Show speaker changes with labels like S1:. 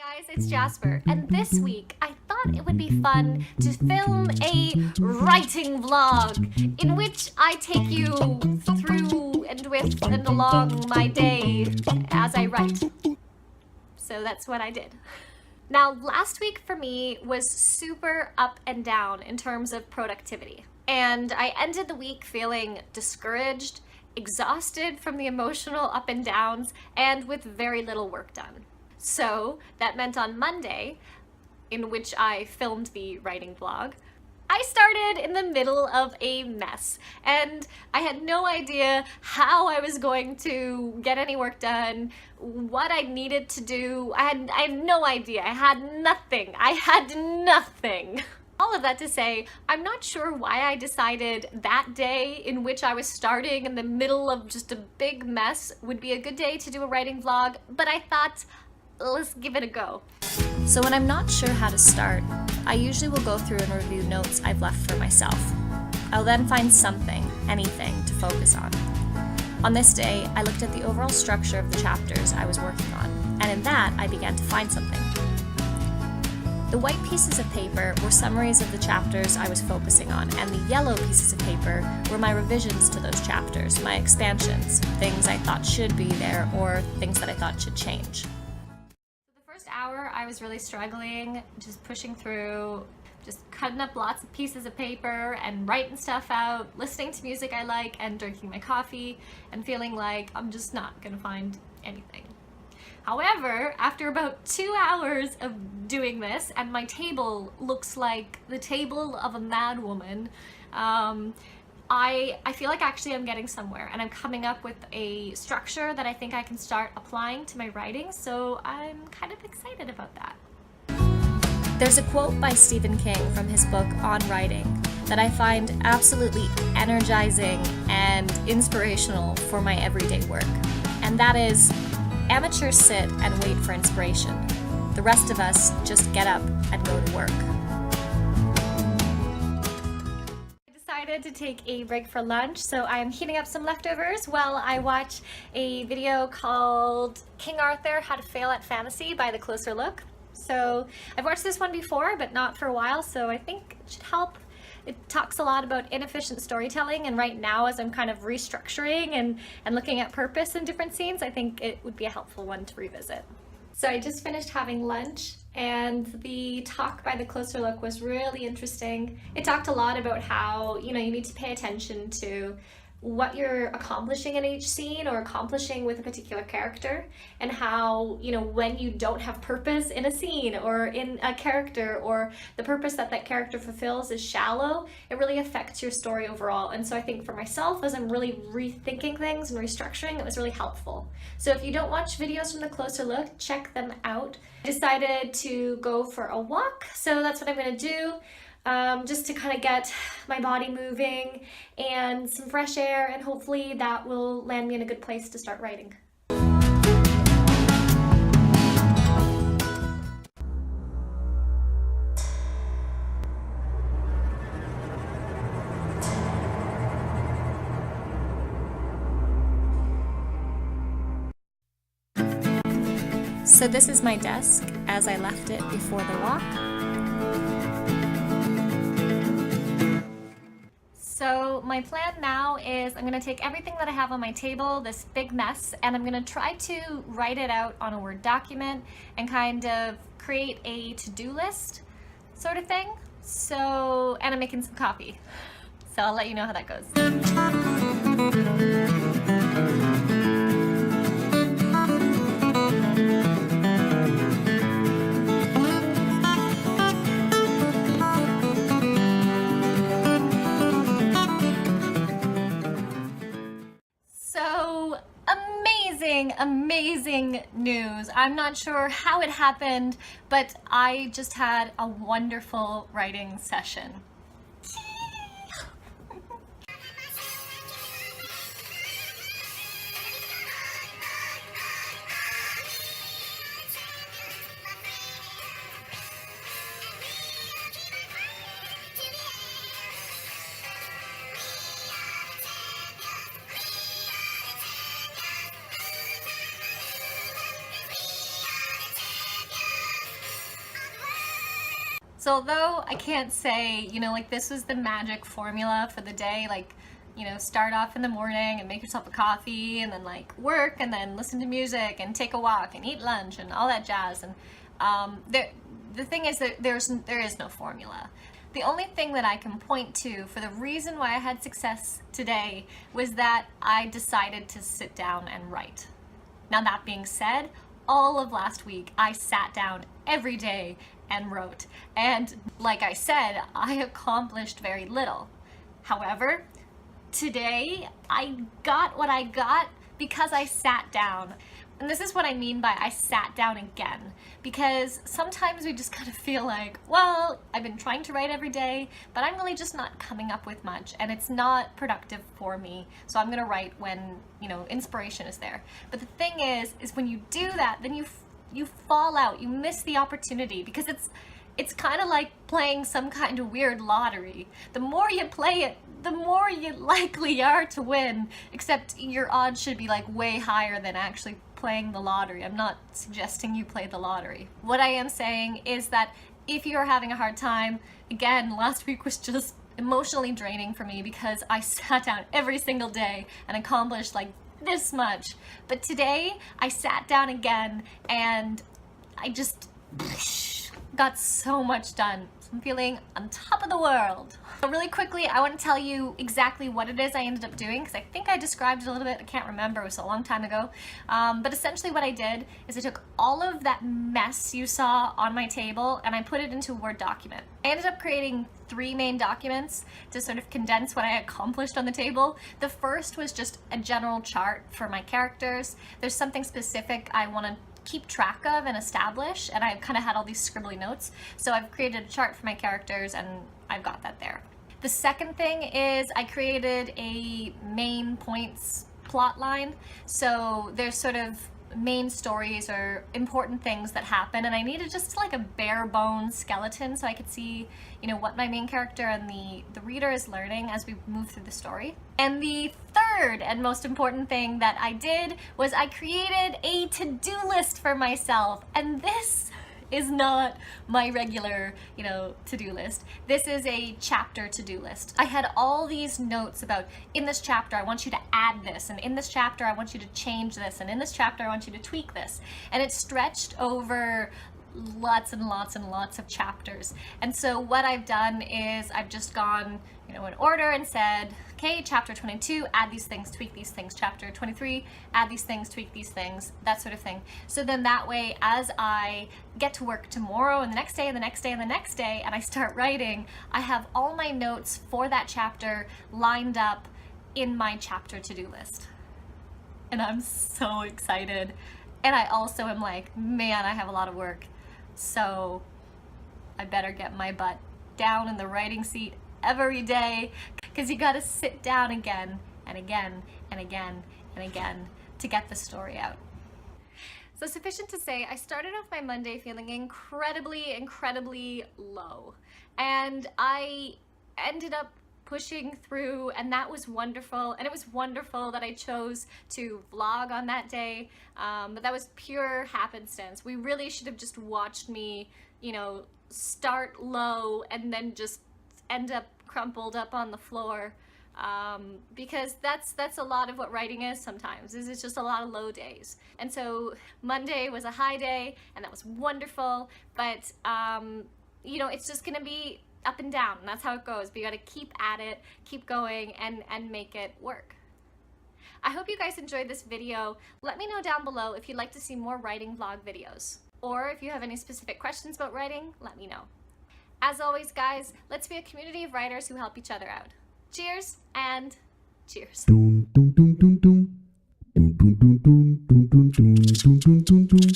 S1: Guys, it's Jasper, and this week I thought it would be fun to film a writing vlog in which I take you through and with and along my day as I write. So that's what I did. Now, last week for me was super up and down in terms of productivity, and I ended the week feeling discouraged, exhausted from the emotional up and downs, and with very little work done. So that meant on Monday, in which I filmed the writing vlog, I started in the middle of a mess, and I had no idea how I was going to get any work done, what I needed to do. I had no idea. I had nothing. All of that to say, I'm not sure why I decided that day in which I was starting in the middle of just a big mess would be a good day to do a writing vlog, but I thought, let's give it a go. So when I'm not sure how to start, I usually will go through and review notes I've left for myself. I'll then find something, anything, to focus on. On this day, I looked at the overall structure of the chapters I was working on, and in that, I began to find something. The white pieces of paper were summaries of the chapters I was focusing on, and the yellow pieces of paper were my revisions to those chapters, my expansions, things I thought should be there or things that I thought should change. First hour I was really struggling, just pushing through, just cutting up lots of pieces of paper and writing stuff out, listening to music I like and drinking my coffee and feeling like I'm just not gonna find anything. However, after about 2 hours of doing this, and my table looks like the table of a mad woman, I feel like actually I'm getting somewhere, and I'm coming up with a structure that I think I can start applying to my writing, so I'm kind of excited about that. There's a quote by Stephen King from his book On Writing that I find absolutely energizing and inspirational for my everyday work, and that is, "Amateurs sit and wait for inspiration. The rest of us just get up and go to work." To take a break for lunch, so I'm heating up some leftovers while I watch a video called King Arthur: How to Fail at Fantasy by The Closer Look. So I've watched this one before, but not for a while, so I think it should help. It talks a lot about inefficient storytelling, and right now as I'm kind of restructuring and looking at purpose in different scenes, I think it would be a helpful one to revisit. So I just finished having lunch, and the talk by The Closer Look was really interesting. It talked a lot about how, you need to pay attention to what you're accomplishing in each scene or accomplishing with a particular character, and how, when you don't have purpose in a scene or in a character, or the purpose that that character fulfills is shallow, it really affects your story overall. And so I think for myself, as I'm really rethinking things and restructuring, it was really helpful. So if you don't watch videos from The Closer Look, check them out. I decided to go for a walk, so that's what I'm gonna do. Just to kind of get my body moving and some fresh air, and hopefully that will land me in a good place to start writing. So this is my desk as I left it before the walk. So my plan now is I'm going to take everything that I have on my table, this big mess, and I'm going to try to write it out on a Word document and kind of create a to-do list sort of thing. So, and I'm making some coffee. So I'll let you know how that goes. Amazing news. I'm not sure how it happened, but I just had a wonderful writing session. So although I can't say, like this was the magic formula for the day, like, start off in the morning and make yourself a coffee and then like work and then listen to music and take a walk and eat lunch and all that jazz. And the thing is that there is no formula. The only thing that I can point to for the reason why I had success today was that I decided to sit down and write. Now that being said, all of last week I sat down every day and wrote. And like I said, I accomplished very little. However, today I got what I got because I sat down. And this is what I mean by I sat down again, because sometimes we just kind of feel like, well, I've been trying to write every day, but I'm really just not coming up with much and it's not productive for me. So I'm gonna write when, inspiration is there. But the thing is when you do that, then you fall out, you miss the opportunity, because it's kind of like playing some kind of weird lottery. The more you play it, the more you likely are to win, except your odds should be like way higher than actually playing the lottery. I'm not suggesting you play the lottery. What I am saying is that if you're having a hard time, again, last week was just emotionally draining for me because I sat down every single day and accomplished like this much. But today I sat down again and I just got so much done. So I'm feeling on top of the world. So really quickly, I want to tell you exactly what it is I ended up doing, because I think I described it a little bit. I can't remember, it was a long time ago. But essentially what I did is I took all of that mess you saw on my table and I put it into a Word document. I ended up creating 3 main documents to sort of condense what I accomplished on the table. The first was just a general chart for my characters. There's something specific I want to keep track of and establish, and I've kind of had all these scribbly notes. So I've created a chart for my characters and I've got that there. The second thing is I created a main points plot line. So there's sort of main stories or important things that happen, and I needed just like a bare bones skeleton so I could see, what my main character and the reader is learning as we move through the story. And the third and most important thing that I did was I created a to-do list for myself, and this is not my regular, to-do list. This is a chapter to-do list. I had all these notes about, in this chapter, I want you to add this, and in this chapter, I want you to change this, and in this chapter, I want you to tweak this. And it stretched over lots and lots and lots of chapters. And so what I've done is I've just gone, in order and said, okay, chapter 22, add these things, tweak these things. Chapter 23, add these things, tweak these things, that sort of thing. So then that way, as I get to work tomorrow and the next day and the next day and the next day, and I start writing, I have all my notes for that chapter lined up in my chapter to-do list. And I'm so excited. And I also am like, man, I have a lot of work. So I better get my butt down in the writing seat every day, because you gotta sit down again and again and again and again to get the story out. So sufficient to say, I started off my Monday feeling incredibly low, and I ended up pushing through, and that was wonderful. And it was wonderful that I chose to vlog on that day, but that was pure happenstance. We really should have just watched me, start low and then just end up crumpled up on the floor, because that's a lot of what writing is sometimes, is it's just a lot of low days. And so Monday was a high day, and that was wonderful, but it's just gonna be up and down, and that's how it goes. But you gotta keep at it, keep going, and make it work. I hope you guys enjoyed this video. Let me know down below if you'd like to see more writing vlog videos, or if you have any specific questions about writing, let me know. As always, guys, let's be a community of writers who help each other out. Cheers and cheers. Dun, dun, dun, dun, dun. Dun, dun, dun, dun, dun, dun, dun, dun, dun, dun.